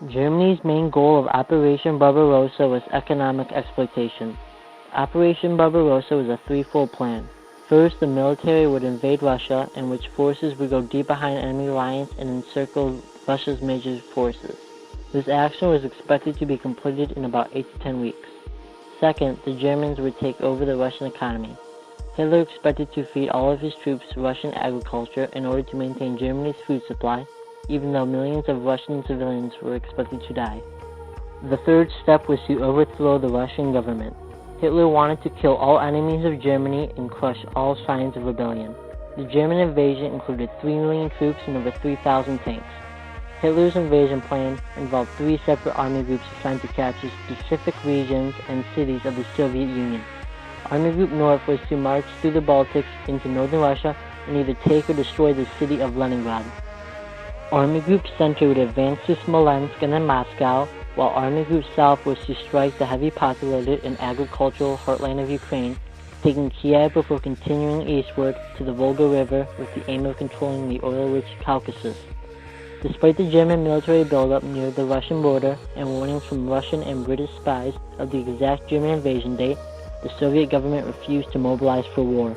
Germany's main goal of Operation Barbarossa was economic exploitation. Operation Barbarossa was a threefold plan. First, the military would invade Russia, in which forces would go deep behind enemy lines and encircle Russia's major forces. This action was expected to be completed in about 8 to 10 weeks. Second, the Germans would take over the Russian economy. Hitler expected to feed all of his troops Russian agriculture in order to maintain Germany's food supply, even though millions of Russian civilians were expected to die. The third step was to overthrow the Russian government. Hitler wanted to kill all enemies of Germany and crush all signs of rebellion. The German invasion included 3 million troops and over 3,000 tanks. Hitler's invasion plan involved 3 separate army groups assigned to capture specific regions and cities of the Soviet Union. Army Group North was to march through the Baltics into northern Russia and either take or destroy the city of Leningrad. Army Group Center would advance to Smolensk and then Moscow, while Army Group South was to strike the heavily populated and agricultural heartland of Ukraine, taking Kiev before continuing eastward to the Volga River with the aim of controlling the oil-rich Caucasus. Despite the German military buildup near the Russian border and warnings from Russian and British spies of the exact German invasion date, the Soviet government refused to mobilize for war.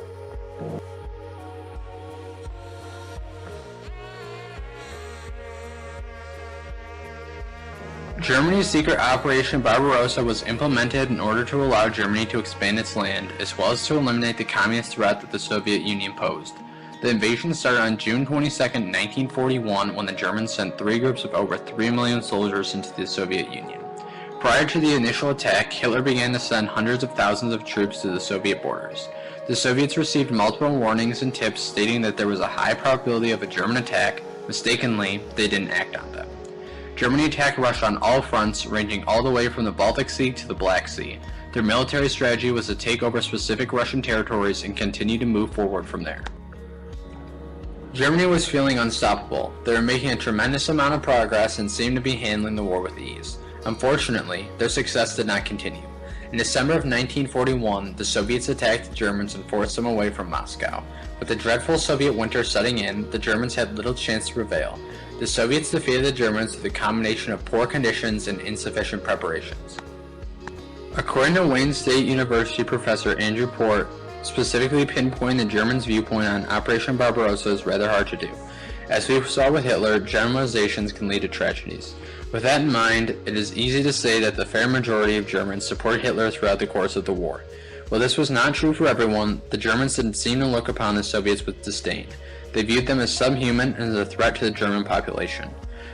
Germany's secret Operation Barbarossa was implemented in order to allow Germany to expand its land, as well as to eliminate the communist threat that the Soviet Union posed. The invasion started on June 22, 1941, when the Germans sent 3 groups of over 3 million soldiers into the Soviet Union. Prior to the initial attack, Hitler began to send hundreds of thousands of troops to the Soviet borders. The Soviets received multiple warnings and tips stating that there was a high probability of a German attack. Mistakenly, they didn't act on them. Germany attacked Russia on all fronts, ranging all the way from the Baltic Sea to the Black Sea. Their military strategy was to take over specific Russian territories and continue to move forward from there. Germany was feeling unstoppable. They were making a tremendous amount of progress and seemed to be handling the war with ease. Unfortunately, their success did not continue. In December of 1941, the Soviets attacked the Germans and forced them away from Moscow. With the dreadful Soviet winter setting in, the Germans had little chance to prevail. The Soviets defeated the Germans with a combination of poor conditions and insufficient preparations. According to Wayne State University professor Andrew Port, specifically pinpointing the Germans' viewpoint on Operation Barbarossa is rather hard to do. As we saw with Hitler, generalizations can lead to tragedies. With that in mind, it is easy to say that the fair majority of Germans supported Hitler throughout the course of the war. While this was not true for everyone, the Germans didn't seem to look upon the Soviets with disdain. They viewed them as subhuman and as a threat to the German population.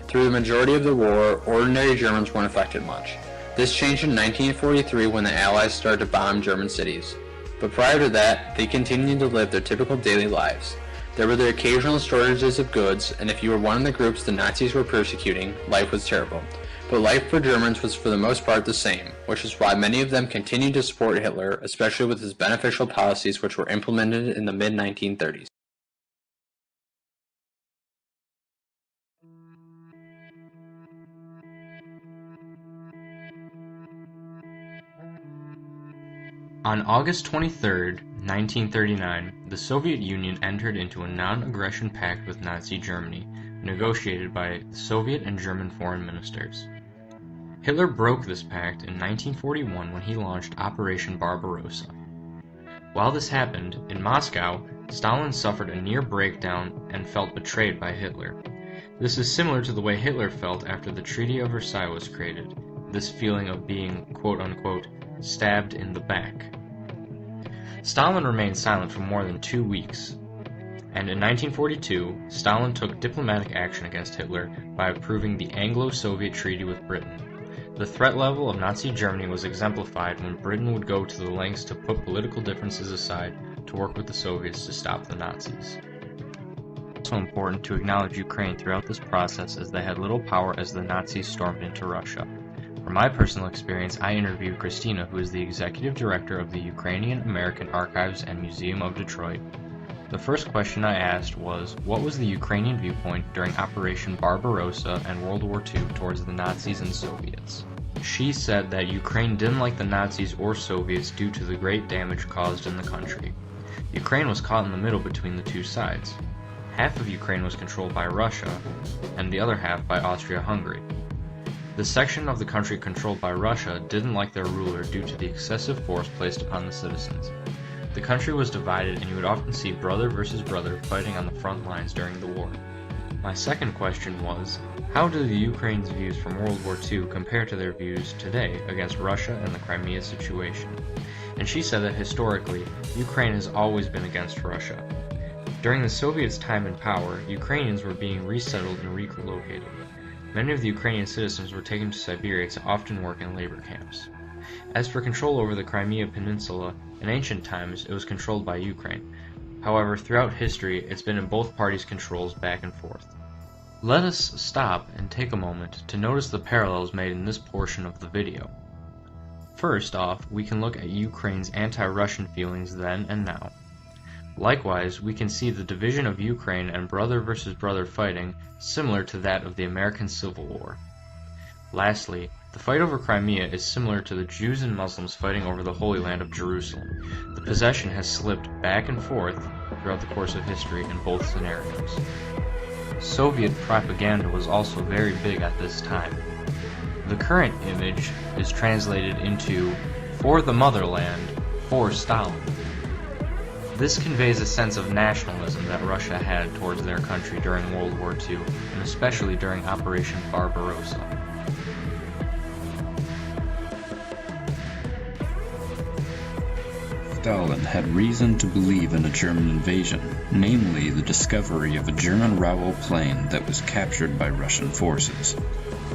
Through the majority of the war, ordinary Germans weren't affected much. This changed in 1943 when the Allies started to bomb German cities. But prior to that, they continued to live their typical daily lives. There were the occasional shortages of goods, and if you were one of the groups the Nazis were persecuting, life was terrible. But life for Germans was for the most part the same, which is why many of them continued to support Hitler, especially with his beneficial policies which were implemented in the mid-1930s. On August 23, 1939, the Soviet Union entered into a non-aggression pact with Nazi Germany, negotiated by the Soviet and German foreign ministers. Hitler broke this pact in 1941 when he launched Operation Barbarossa. While this happened, in Moscow, Stalin suffered a near breakdown and felt betrayed by Hitler. This is similar to the way Hitler felt after the Treaty of Versailles was created, this feeling of being, quote-unquote, stabbed in the back. Stalin remained silent for more than 2 weeks, and in 1942, Stalin took diplomatic action against Hitler by approving the Anglo-Soviet Treaty with Britain. The threat level of Nazi Germany was exemplified when Britain would go to the lengths to put political differences aside to work with the Soviets to stop the Nazis. It's also important to acknowledge Ukraine throughout this process, as they had little power as the Nazis stormed into Russia. From my personal experience, I interviewed Christina, who is the executive director of the Ukrainian American Archives and Museum of Detroit. The first question I asked was, what was the Ukrainian viewpoint during Operation Barbarossa and World War II towards the Nazis and Soviets? She said that Ukraine didn't like the Nazis or Soviets due to the great damage caused in the country. Ukraine was caught in the middle between the two sides. half of Ukraine was controlled by Russia, and the other half by Austria-Hungary. The section of the country controlled by Russia didn't like their ruler due to the excessive force placed upon the citizens. The country was divided, and you would often see brother versus brother fighting on the front lines during the war. My second question was, how do the Ukraine's views from World War II compare to their views today against Russia and the Crimea situation? And she said that historically, Ukraine has always been against Russia. During the Soviets' time in power, Ukrainians were being resettled and relocated. Many of the Ukrainian citizens were taken to Siberia to often work in labor camps. As for control over the Crimea Peninsula, in ancient times it was controlled by Ukraine. However, throughout history, it's been in both parties' controls back and forth. Let us stop and take a moment to notice the parallels made in this portion of the video. First off, we can look at Ukraine's anti-Russian feelings then and now. Likewise, we can see the division of Ukraine and brother versus brother fighting similar to that of the American Civil War. Lastly, the fight over Crimea is similar to the Jews and Muslims fighting over the Holy Land of Jerusalem. The possession has slipped back and forth throughout the course of history in both scenarios. Soviet propaganda was also very big at this time. The current image is translated into, "For the motherland, for Stalin." This conveys a sense of nationalism that Russia had towards their country during World War II, and especially during Operation Barbarossa. Stalin had reason to believe in a German invasion, namely the discovery of a German RAL plane that was captured by Russian forces.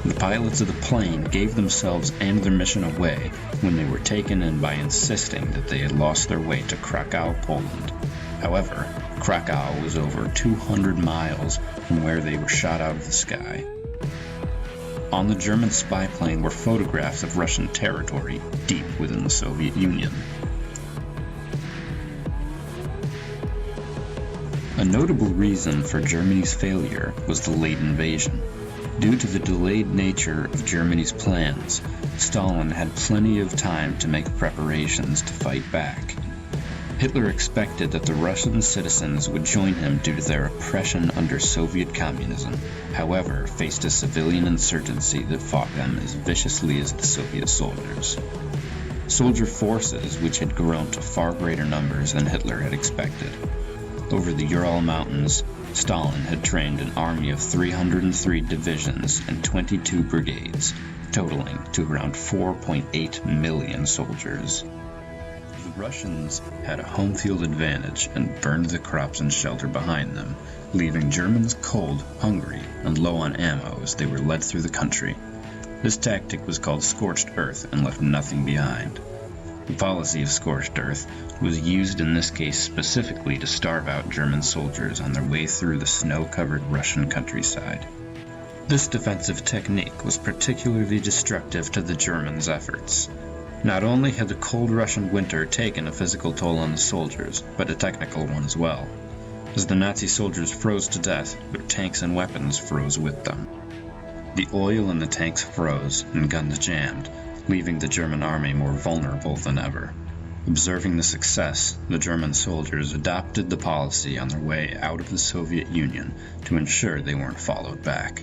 The pilots of the plane gave themselves and their mission away when they were taken in by insisting that they had lost their way to Krakow, Poland. However, Krakow was over 200 miles from where they were shot out of the sky. On the German spy plane were photographs of Russian territory deep within the Soviet Union. A notable reason for Germany's failure was the late invasion. Due to the delayed nature of Germany's plans, Stalin had plenty of time to make preparations to fight back. Hitler expected that the Russian citizens would join him due to their oppression under Soviet communism, however, faced a civilian insurgency that fought them as viciously as the Soviet soldiers. Soldier forces which had grown to far greater numbers than Hitler had expected. Over the Ural Mountains, Stalin had trained an army of 303 divisions and 22 brigades, totaling to around 4.8 million soldiers. The Russians had a home field advantage and burned the crops and shelter behind them, leaving Germans cold, hungry, and low on ammo as they were led through the country. This tactic was called scorched earth and left nothing behind. The policy of scorched earth was used in this case specifically to starve out German soldiers on their way through the snow-covered Russian countryside. This defensive technique was particularly destructive to the Germans' efforts. Not only had the cold Russian winter taken a physical toll on the soldiers, but a technical one as well. As the Nazi soldiers froze to death, their tanks and weapons froze with them. The oil in the tanks froze and guns jammed, leaving the German army more vulnerable than ever. Observing the success, the German soldiers adopted the policy on their way out of the Soviet Union to ensure they weren't followed back.